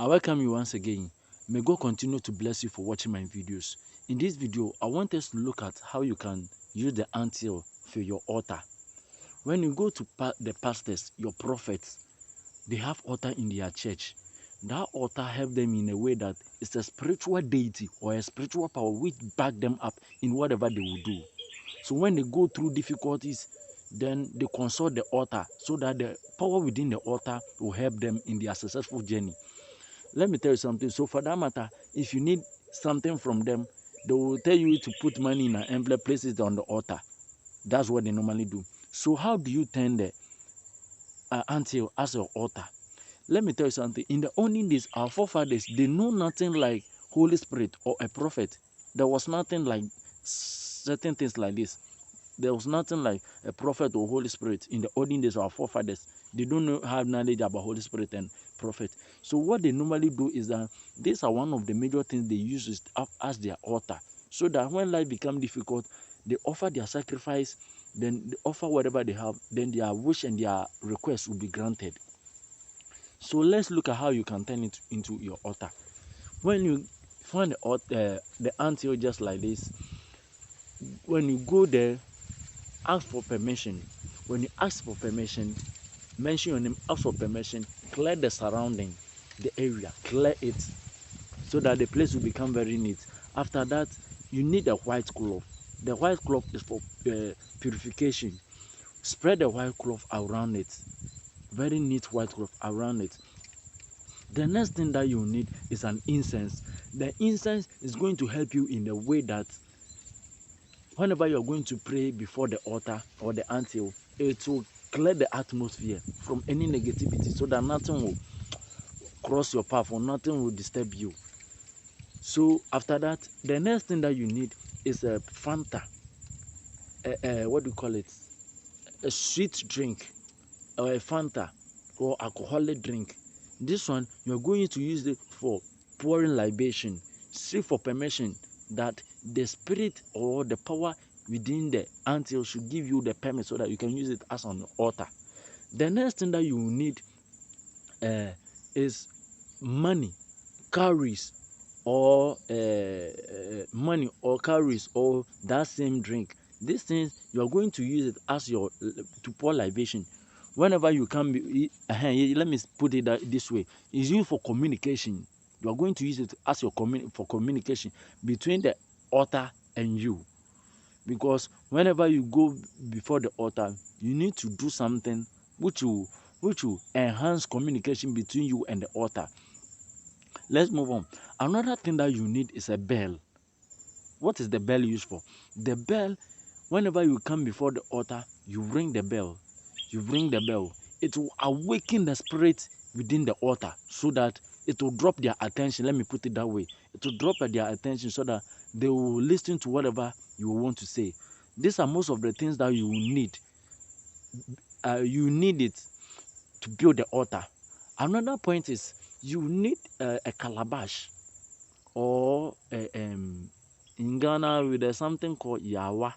I welcome you once again. May God continue to bless you for watching my videos. In this video, I want us to look at how you can use the anthill for your altar. When you go to the pastors, your prophets, they have altar in their church. That altar helps them in a way that it's a spiritual deity or a spiritual power which back them up in whatever they will do. So when they go through difficulties, then they consult the altar so that the power within the altar will help them in their successful journey. Let me tell you something. So for that matter, if you need something from them, they will tell you to put money in an envelope, place it on the altar. That's what they normally do. So how do you turn the anthill as your altar? Let me tell you something. In the olden days, our forefathers, they know nothing like Holy Spirit or a prophet. There was nothing like certain things like this. There was nothing like a prophet or Holy Spirit in the olden days of our forefathers. They don't have knowledge about Holy Spirit and prophet. So what they normally do is that these are one of the major things they use as their altar. So that when life becomes difficult, they offer their sacrifice, then they offer whatever they have, then their wish and their request will be granted. So let's look at how you can turn it into your altar. When you find the anthill just like this, when you go there, ask for permission. When you ask for permission, mention your name, ask for permission, clear the surrounding, the area, clear it so that the place will become very neat. After that, you need a white cloth. The white cloth is for purification. Spread the white cloth around it, very neat white cloth around it. The next thing that you need is an incense. The incense is going to help you in the way that whenever you're going to pray before the altar or the anthill, it will clear the atmosphere from any negativity so that nothing will cross your path or nothing will disturb you. So after that, the next thing that you need is a Fanta. What do you call it? A sweet drink or a Fanta or alcoholic drink. This one, you're going to use it for pouring libation. Seek for permission that the spirit or the power within the anthill should give you the permit so that you can use it as an altar. The next thing that you will need is money, calories, or money or calories or that same drink. These things you are going to use it as your to pour libation. Whenever you can be, let me put it this way: it's used for communication. You are going to use it as your for communication between the altar and you, because whenever you go before the altar, you need to do something which will enhance communication between you and the altar. Let's move on. Another thing that you need is a bell. What is the bell used for? The bell, whenever you come before the altar, you ring the bell. You ring the bell. It will awaken the spirit within the altar so that it will drop their attention. Let me put it that way. It will drop their attention so that they will listen to whatever you want to say. These are most of the things that you need. You need it to build the altar. Another point is you need a calabash or in Ghana there's something called yawa.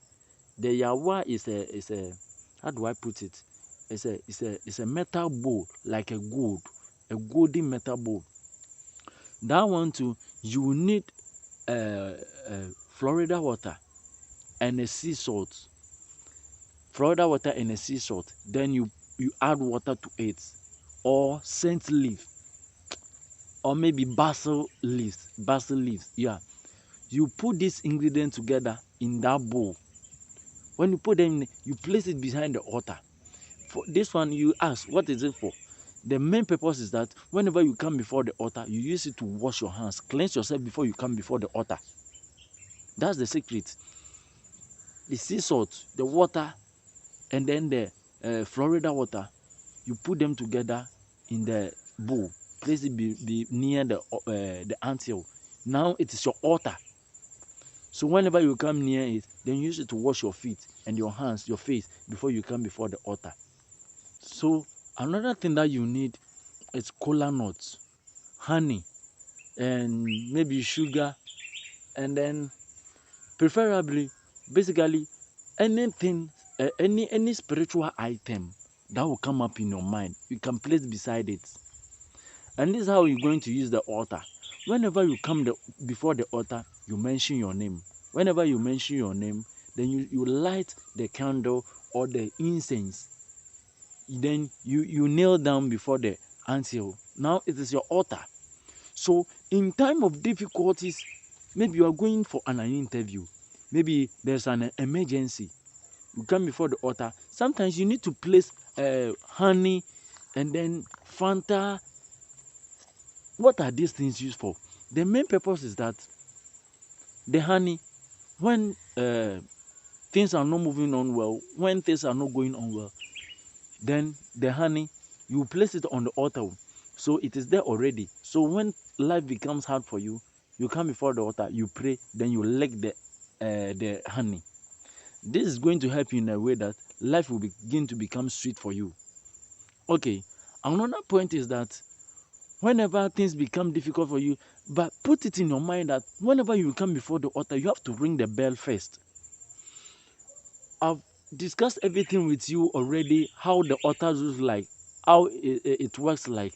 The yawa is a how do I put it? It's a metal bowl like a golden metal bowl. That one too, you will need Florida water and a sea salt. Florida water and a sea salt. Then you add water to it, or scent leaf, or maybe basil leaves. Basil leaves, yeah. You put this ingredient together in that bowl. When you put them in, you place it behind the altar. For this one, you ask, what is it for? The main purpose is that whenever you come before the altar, you use it to wash your hands, cleanse yourself before you come before the altar. That's the secret. The sea salt, the water, and then the Florida water, you put them together in the bowl. Place it be near the anthill. Now it is your altar. So whenever you come near it, then use it to wash your feet and your hands, your face, before you come before the altar. So another thing that you need is cola nuts, honey, and maybe sugar, and then preferably, basically, anything, any spiritual item that will come up in your mind, you can place beside it. And this is how you're going to use the altar. Whenever you come before the altar, you mention your name. Whenever you mention your name, then you light the candle or the incense. Then you kneel down before the anthill. Now it is your altar. So in time of difficulties, maybe you are going for an interview, maybe there's an emergency, you come before the altar. Sometimes you need to place honey and then Fanta. What are these things used for? The main purpose is that the honey, when things are not moving on well, when things are not going on well, then the honey, you place it on the altar. So it is there already. So when life becomes hard for you, you come before the altar, you pray, then you lick the honey. This is going to help you in a way that life will begin to become sweet for you. Okay, another point is that whenever things become difficult for you, but put it in your mind that whenever you come before the altar, you have to ring the bell first. I've discussed everything with you already, how the altar looks like, how it works like.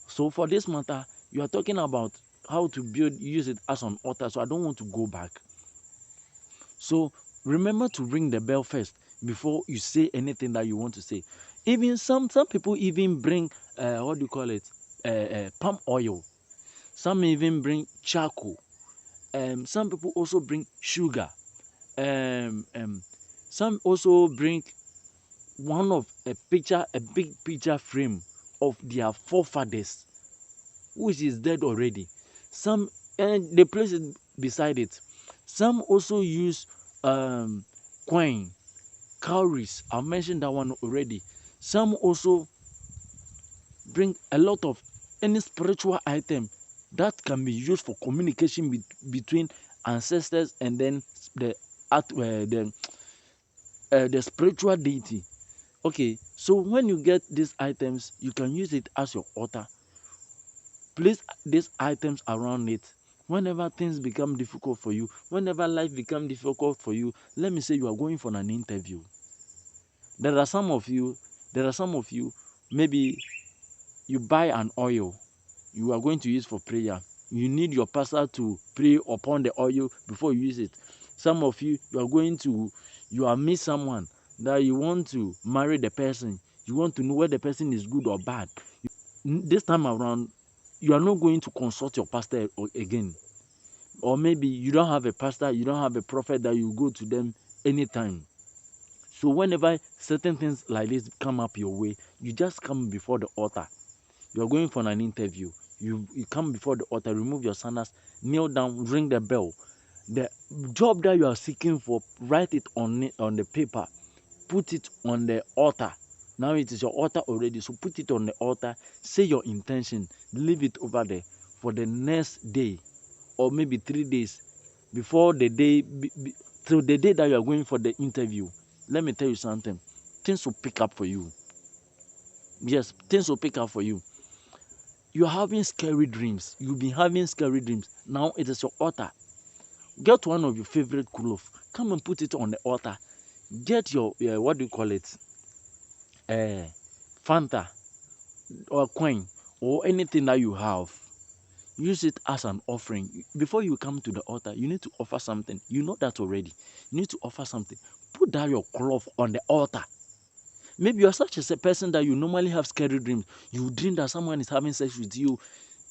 So for this matter, you are talking about how to use it as an altar, so I don't want to go back. So remember to ring the bell first before you say anything that you want to say. Even some people even bring what do you call it, palm oil. Some even bring charcoal. Some people also bring sugar. Um, um, some also bring one of a big picture frame of their forefathers, which is dead already. Some and they place it beside it. Some also use um, coin, cowries. I mentioned that one already. Some also bring a lot of any spiritual item that can be used for communication between ancestors and then the the spiritual deity. Okay, so when you get these items, you can use it as your altar. Place these items around it. Whenever things become difficult for you, whenever life become difficult for you, let me say you are going for an interview. There are some of you, there are some of you, maybe you buy an oil you are going to use for prayer. You need your pastor to pray upon the oil before you use it. Some of you, you are meet someone that you want to marry the person. You want to know whether the person is good or bad. This time around, you are not going to consult your pastor again. Or maybe you don't have a pastor, you don't have a prophet that you go to them anytime. So whenever certain things like this come up your way, you just come before the altar. You are going for an interview. You come before the altar, remove your sandals, kneel down, ring the bell. The job that you are seeking for, write it on the paper, put it on the altar. Now it is your altar already, so put it on the altar. Say your intention, leave it over there for the next day, or maybe 3 days before the day, till the day that you are going for the interview. Let me tell you something. Things will pick up for you. Yes, things will pick up for you. You're having scary dreams. You've been having scary dreams. Now it is your altar. Get one of your favorite clothes. Come and put it on the altar. Get your what do you call it? Uh, Fanta or coin or anything that you have. Use it as an offering. Before you come to the altar, you need to offer something. You know that already. You need to offer something. Put down your cloth on the altar. Maybe you are such as a person that you normally have scary dreams. You dream that someone is having sex with you.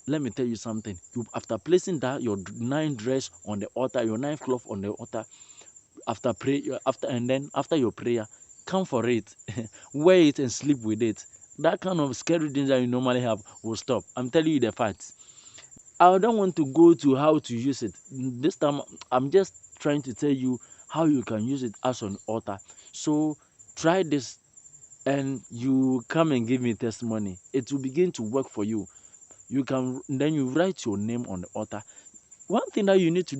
Let me tell you something. After placing that your ninth dress on the altar, your ninth cloth on the altar, after pray, after your prayer, come for it, wear it and sleep with it. That kind of scary things that you normally have will stop. I'm telling you the facts. I don't want to go to how to use it. This time, I'm just trying to tell you how you can use it as an altar. So try this and you come and give me testimony. It will begin to work for you. You can then you write your name on the altar. One thing that you need to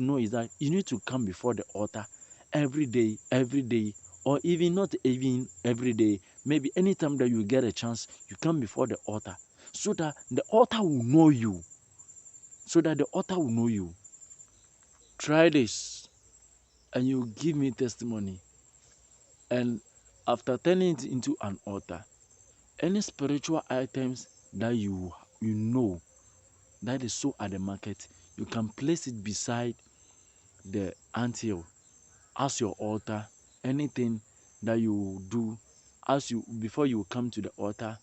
know is that you need to come before the altar every day, or even not even every day. Maybe anytime that you get a chance, you come before the altar so that the altar will know you. So that the altar will know you. Try this and you give me testimony. And after turning it into an altar, any spiritual items that you you know that is so at the market, you can place it beside the anthill as your altar. Anything that you do as you before you come to the altar,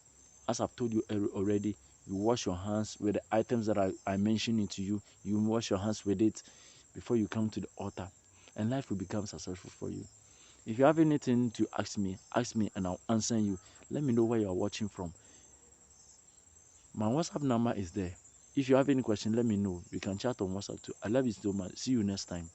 as I've told you already, you wash your hands with the items that I mentioned it to you. You wash your hands with it before you come to the altar, and life will become successful for you. If you have anything to ask me and I'll answer you. Let me know where you are watching from. My WhatsApp number is there. If you have any question, let me know. We can chat on WhatsApp too. I love you so much. See you next time.